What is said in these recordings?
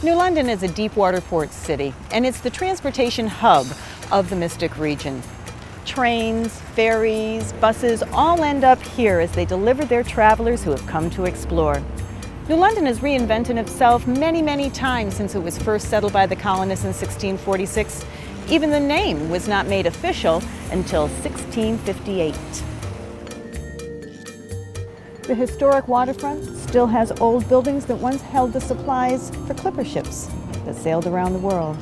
New London is a deep water port city, and it's the transportation hub of the Mystic region. Trains, ferries, buses all end up here as they deliver their travelers who have come to explore. New London has reinvented itself many times since it was first settled by the colonists in 1646. Even the name was not made official until 1658. The historic waterfront still has old buildings that once held the supplies for clipper ships that sailed around the world.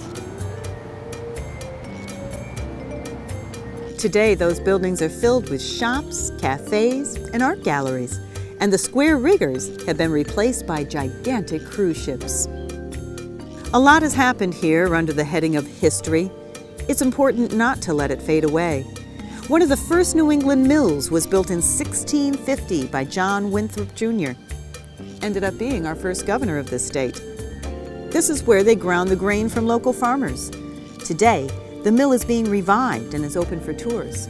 Today, those buildings are filled with shops, cafes, and art galleries, and the square riggers have been replaced by gigantic cruise ships. A lot has happened here under the heading of history. It's important not to let it fade away. One of the first New England mills was built in 1650 by John Winthrop Jr. Ended up being our first governor of this state. This is where they ground the grain from local farmers. Today, the mill is being revived and is open for tours.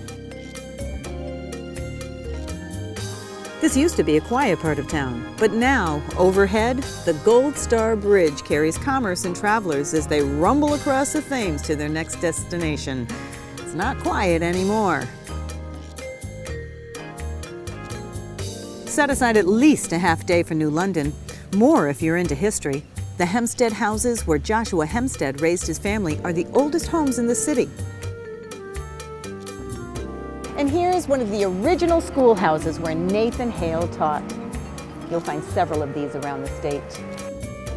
This used to be a quiet part of town, but now, overhead, the Gold Star Bridge carries commerce and travelers as they rumble across the Thames to their next destination. It's not quiet anymore. Set aside at least a half day for New London, more if you're into history. The Hempstead houses where Joshua Hempstead raised his family are the oldest homes in the city. And here's one of the original schoolhouses where Nathan Hale taught. You'll find several of these around the state.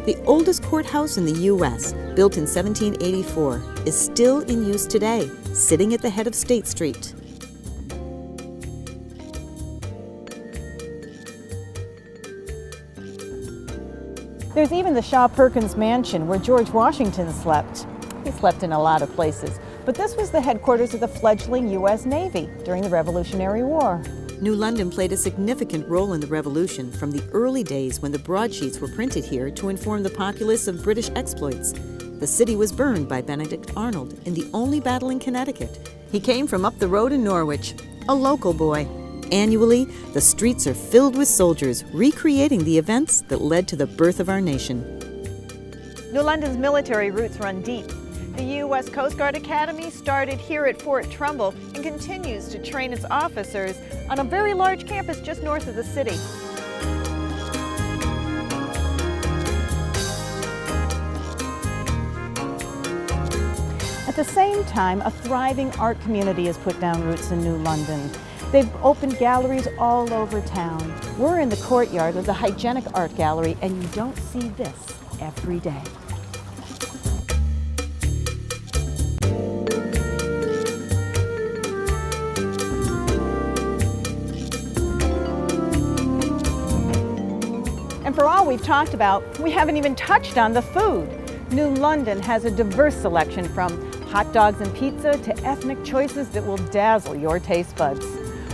The oldest courthouse in the U.S., built in 1784, is still in use today, sitting at the head of State Street. There's even the Shaw Perkins Mansion where George Washington slept. He slept in a lot of places, but this was the headquarters of the fledgling U.S. Navy during the Revolutionary War. New London played a significant role in the Revolution from the early days when the broadsheets were printed here to inform the populace of British exploits. The city was burned by Benedict Arnold in the only battle in Connecticut. He came from up the road in Norwich, a local boy. Annually, the streets are filled with soldiers recreating the events that led to the birth of our nation. New London's military roots run deep. The U.S. Coast Guard Academy started here at Fort Trumbull and continues to train its officers on a very large campus just north of the city. At the same time, a thriving art community has put down roots in New London. They've opened galleries all over town. We're in the courtyard of the Hygienic Art Gallery, and you don't see this every day. And for all we've talked about, we haven't even touched on the food. New London has a diverse selection from hot dogs and pizza to ethnic choices that will dazzle your taste buds.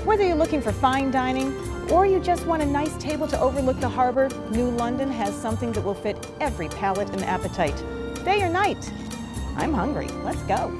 Whether you're looking for fine dining or you just want a nice table to overlook the harbor, New London has something that will fit every palate and appetite. Day or night, I'm hungry. Let's go.